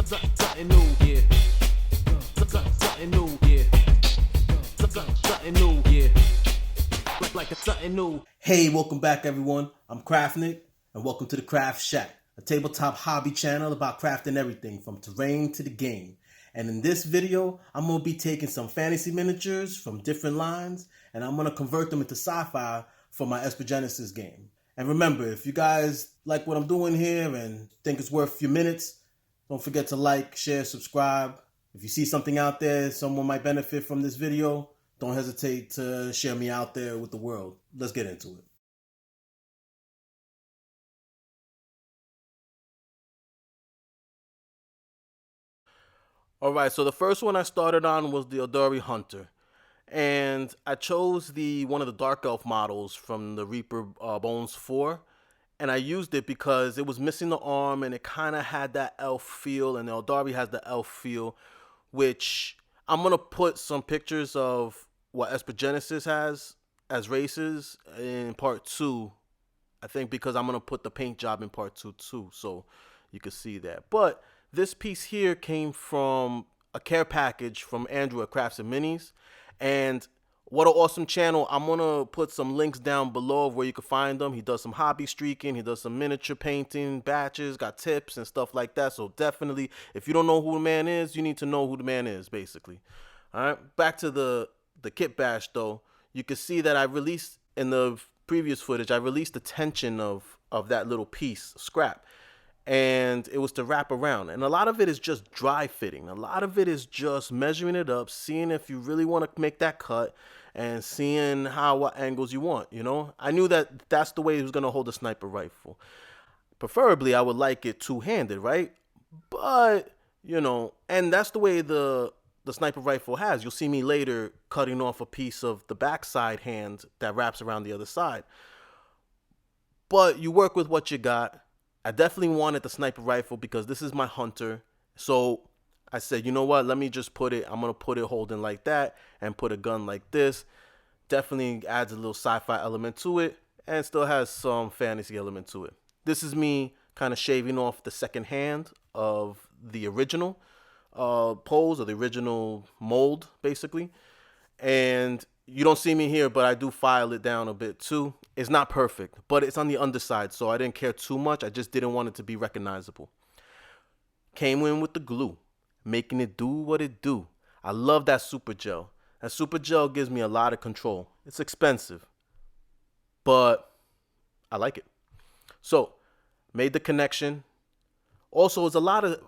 Something new, yeah. Something new, yeah. Something new, yeah. Like a something new. Hey, welcome back everyone. I'm Craftnik, and welcome to the Craft Shack, a tabletop hobby channel about crafting everything from terrain to the game. And in this video, I'm going to be taking some fantasy miniatures from different lines, and I'm going to convert them into sci-fi for my Esper Genesis game. And remember, if you guys like what I'm doing here and think it's worth a few minutes, don't forget to like, share, subscribe. If you see something out there, someone might benefit from this video, don't hesitate to share me out there with the world. Let's get into it. Alright, so the first one I started on was the Eldori Hunter. And I chose one of the Dark Elf models from the Reaper Bones 4. And I used it because it was missing the arm and it kind of had that elf feel. And the Eldori has the elf feel, which I'm going to put some pictures of what Esper Genesis has as races in part 2. I think because I'm going to put the paint job in part 2 too. So you can see that. But this piece here came from a care package from Andrew at Crafts and Minis. And what an awesome channel. I'm going to put some links down below of where you can find them. He does some hobby streaking. He does some miniature painting, batches, got tips and stuff like that. So definitely, if you don't know who the man is, you need to know who the man is, basically. All right, back to the Kitbash, though. You can see that I released, in the previous footage, I released the tension of that little piece, scrap. And it was to wrap around, and a lot of it is just dry fitting. A lot of it is just measuring it up, seeing if you really want to make that cut, and seeing what angles you want. You know, I knew that that's the way he was going to hold a sniper rifle. Preferably I would like it two-handed, right? But you know, and that's the way the sniper rifle has. You'll see me later cutting off a piece of the backside hand that wraps around the other side. But you work with what you got. I definitely wanted the sniper rifle because this is my hunter. So I said, you know what? Let me just put it. I'm going to put it holding like that and put a gun like this. Definitely adds a little sci-fi element to it and still has some fantasy element to it. This is me kind of shaving off the second hand of the original pose, or the original mold, basically. And you don't see me here, but I do file it down a bit too. It's not perfect, but it's on the underside, so I didn't care too much. I just didn't want it to be recognizable. Came in with the glue, making it do what it do. I love that super gel. That super gel gives me a lot of control. It's expensive, but I like it. So, made the connection. Also, it's a lot of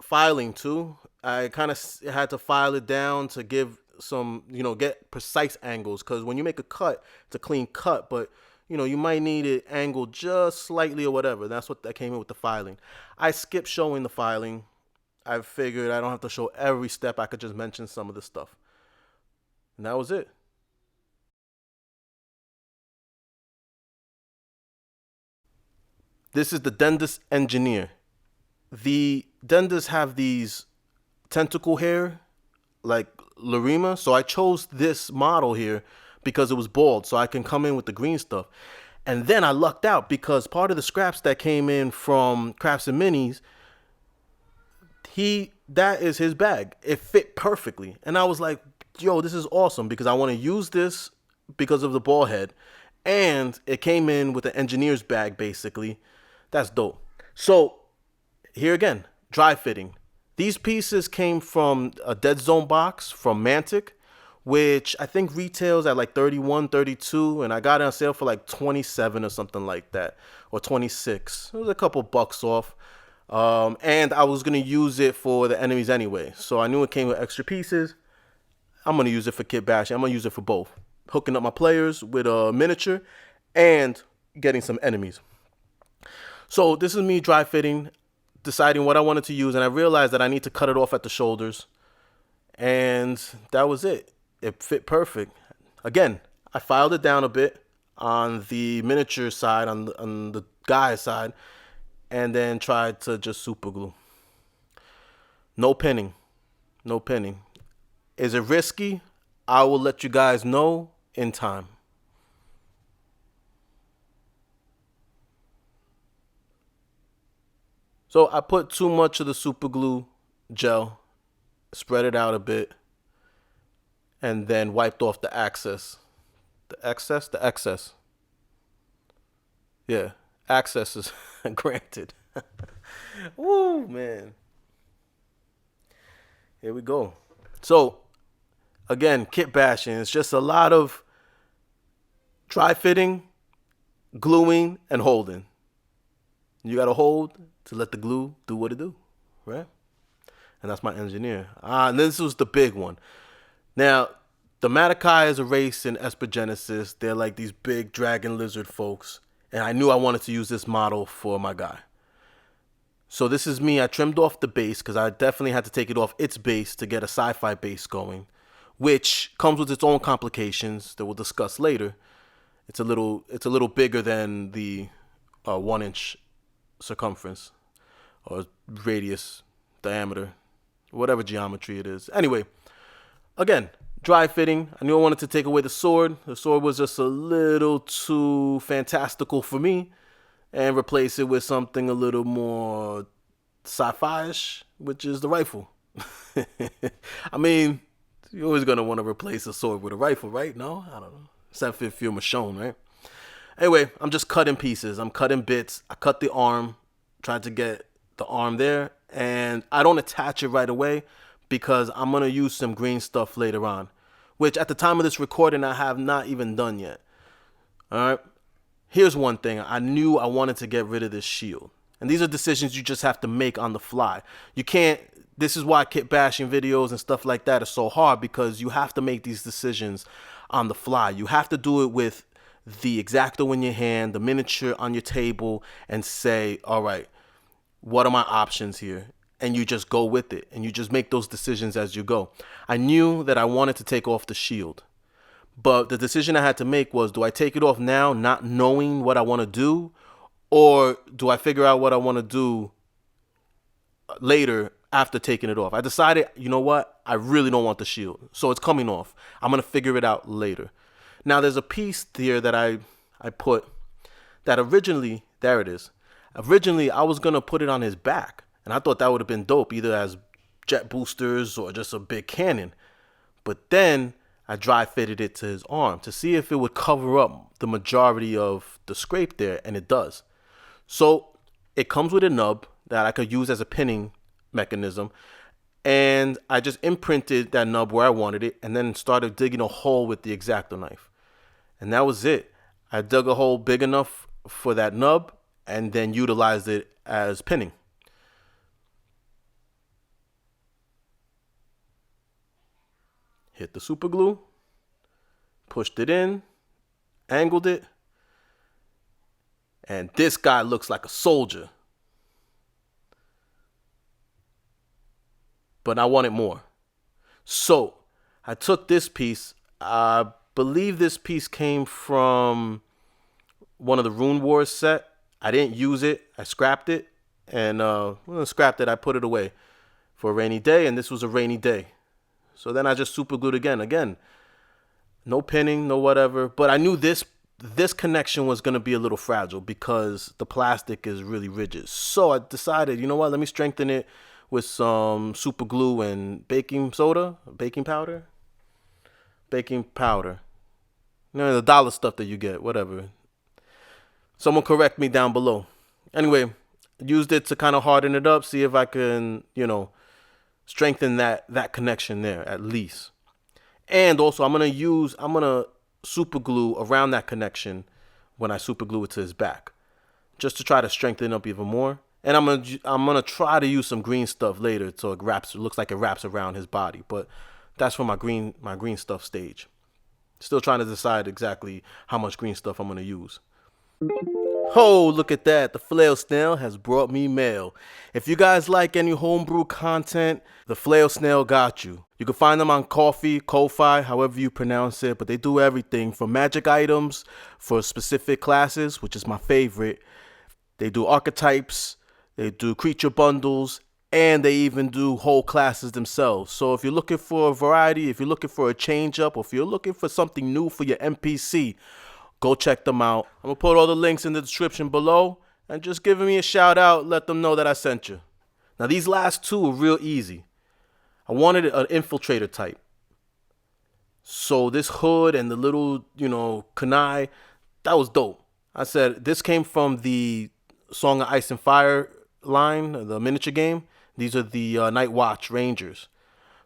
filing too. I kind of had to file it down to give some, get precise angles, because when you make a cut, it's a clean cut, but you might need it angled just slightly or whatever. That's what that came in with the filing. I skipped showing the filing. I figured I don't have to show every step. I could just mention some of the stuff, and that was it. This is the Dendus Engineer. The Dendus have these tentacle hair like Larima, so I chose this model here because it was bald, so I can come in with the green stuff. And then I lucked out because part of the scraps that came in from Crafts and Minis, that is his bag. It fit perfectly, and I was like, yo, this is awesome, because I want to use this because of the ball head, and it came in with an engineer's bag, basically. That's dope. So here again, dry fitting. These pieces came from a Dead Zone box from Mantic, which I think retails at like 31, 32, and I got it on sale for like 27 or something like that, or 26. It was a couple bucks off, and I was going to use it for the enemies anyway, so I knew it came with extra pieces. I'm going to use it for Kitbash. I'm going to use it for both, hooking up my players with a miniature and getting some enemies. So this is me dry fitting, deciding what I wanted to use, and I realized that I need to cut it off at the shoulders, and that was it. It fit perfect. Again, I filed it down a bit on the miniature side, on the guy side, and then tried to just super glue. No pinning. No pinning. Is it risky? I will let you guys know in time. So I put too much of the super glue gel, spread it out a bit, and then wiped off the excess. The excess. Yeah, access is granted. Woo, man. Here we go. So, again, kit bashing. It's just a lot of dry fitting, gluing, and holding. You got to hold to let the glue do what it do, right? And that's my engineer. And this was the big one. Now, the Matokai is a race in Esper Genesis. They're like these big dragon lizard folks. And I knew I wanted to use this model for my guy. So this is me. I trimmed off the base because I definitely had to take it off its base to get a sci-fi base going, which comes with its own complications that we'll discuss later. It's a little bigger than the 1-inch circumference or radius, diameter, whatever geometry it is. Anyway, again, dry fitting. I knew I wanted to take away the sword. The sword was just a little too fantastical for me, and replace it with something a little more sci-fi-ish, which is the rifle. I mean, you're always going to want to replace a sword with a rifle, right? No? I don't know. Except if you're Michonne, right? Anyway, I'm just cutting pieces. I'm cutting bits. I cut the arm, tried to get the arm there, and I don't attach it right away because I'm going to use some green stuff later on, which at the time of this recording, I have not even done yet. All right? Here's one thing. I knew I wanted to get rid of this shield. And these are decisions you just have to make on the fly. You can't, this is why kit bashing videos and stuff like that are so hard, because you have to make these decisions on the fly. You have to do it with the X-Acto in your hand, the miniature on your table, and say, all right, what are my options here? And you just go with it. And you just make those decisions as you go. I knew that I wanted to take off the shield. But the decision I had to make was, do I take it off now, not knowing what I want to do? Or do I figure out what I want to do later after taking it off? I decided, you know what? I really don't want the shield. So it's coming off. I'm going to figure it out later. Now, there's a piece here that I put that originally, there it is. Originally, I was going to put it on his back. And I thought that would have been dope, either as jet boosters or just a big cannon. But then I dry fitted it to his arm to see if it would cover up the majority of the scrape there, and it does. So it comes with a nub that I could use as a pinning mechanism, and I just imprinted that nub where I wanted it and then started digging a hole with the X-Acto knife. And that was it. I dug a hole big enough for that nub and then utilized it as pinning. Hit the super glue, pushed it in, angled it, and this guy looks like a soldier. But I wanted more. So I took this piece. I believe this piece came from one of the Rune Wars set. I didn't use it. I scrapped it. And when I scrapped it, I put it away for a rainy day. And this was a rainy day. So then I just super glued again. Again, no pinning, no whatever. But I knew this connection was going to be a little fragile because the plastic is really rigid. So I decided, you know what, let me strengthen it with some super glue and baking powder. You know, the dollar stuff that you get, whatever. Someone correct me down below. Anyway, used it to kind of harden it up, see if I can, you know, strengthen that connection there at least. And also I'm gonna super glue around that connection when I super glue it to his back, just to try to strengthen it up even more. And I'm gonna try to use some green stuff later so it looks like it wraps around his body. But that's for my green stuff stage. Still trying to decide exactly how much green stuff I'm gonna use. Oh, look at that. The Flail Snail has brought me mail. If you guys like any homebrew content, the Flail Snail got you. You can find them on Ko-Fi, however you pronounce it, but they do everything from magic items for specific classes, which is my favorite. They do archetypes, they do creature bundles, and they even do whole classes themselves. So if you're looking for a variety, if you're looking for a change up, or if you're looking for something new for your NPC, go check them out. I'm going to put all the links in the description below, and just give me a shout out. Let them know that I sent you. Now these last two are real easy. I wanted an infiltrator type. So this hood and the little, kunai, that was dope. I said this came from the Song of Ice and Fire line, the miniature game. These are the Night Watch Rangers.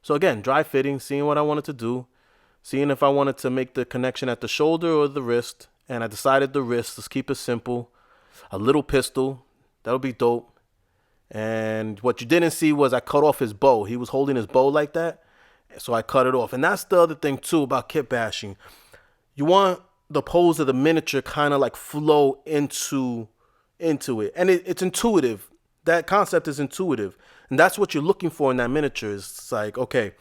So again, dry fitting, seeing what I wanted to do, seeing if I wanted to make the connection at the shoulder or the wrist. And I decided the wrist. Let's keep it simple. A little pistol. That would be dope. And what you didn't see was I cut off his bow. He was holding his bow like that. So I cut it off. And that's the other thing too about kit bashing. You want the pose of the miniature kind of like flow into it. And it's intuitive. That concept is intuitive. And that's what you're looking for in that miniature. It's like, okay,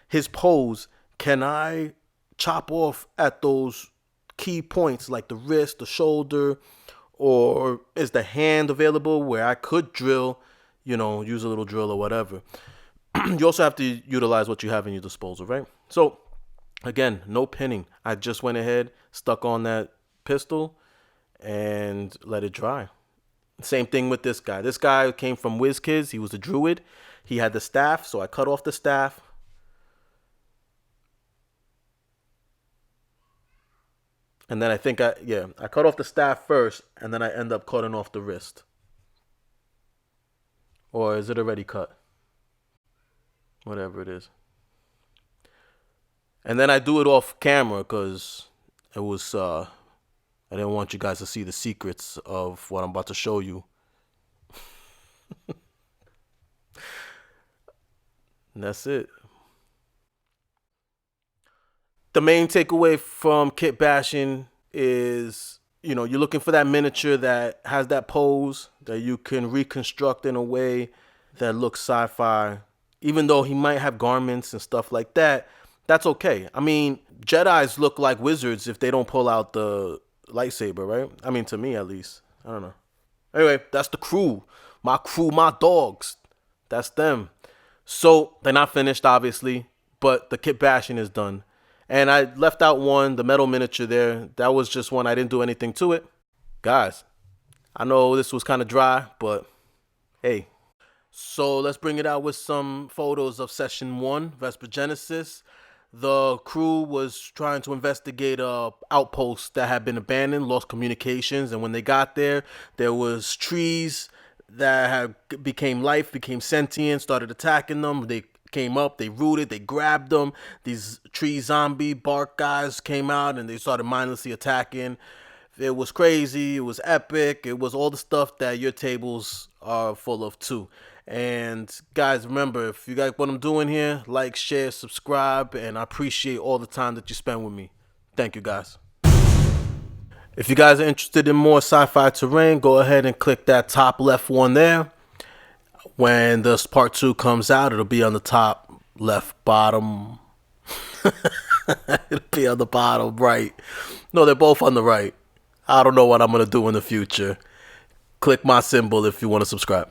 his pose, can I chop off at those key points like the wrist, the shoulder, or is the hand available where I could drill, use a little drill or whatever. You also have to utilize what you have in your disposal, right? So again, no pinning. I just went ahead, stuck on that pistol and let it dry. Same thing with this guy. This guy came from WizKids. He was a druid. He had the staff, so I cut off the staff. And then I cut off the staff first, and then I end up cutting off the wrist. Or is it already cut? Whatever it is. And then I do it off camera because it was, I didn't want you guys to see the secrets of what I'm about to show you. And that's it. The main takeaway from kit bashing is, you're looking for that miniature that has that pose that you can reconstruct in a way that looks sci-fi. Even though he might have garments and stuff like that, that's okay. I mean, Jedis look like wizards if they don't pull out the lightsaber, right? I mean, to me at least. I don't know. Anyway, that's the crew. My dogs. That's them. So they're not finished, obviously, but the kit bashing is done. And I left out one, the metal miniature there. That was just one. I didn't do anything to it. Guys, I know this was kind of dry, but hey. So let's bring it out with some photos of Session 1, Vesper Genesis. The crew was trying to investigate a outpost that had been abandoned, lost communications. And when they got there was trees that became sentient, started attacking them. They came up, they rooted, they grabbed them. These tree zombie bark guys came out and they started mindlessly attacking. It was crazy. It was epic. It was all the stuff that your tables are full of too. And guys, remember, if you like what I'm doing here, like, share, subscribe, and I appreciate all the time that you spend with me. Thank you, guys. If you guys are interested in more sci-fi terrain, go ahead and click that top left one there. When this part 2 comes out, it'll be on the top left bottom. It'll be on the bottom right. No, they're both on the right. I don't know what I'm going to do in the future. Click my symbol if you want to subscribe.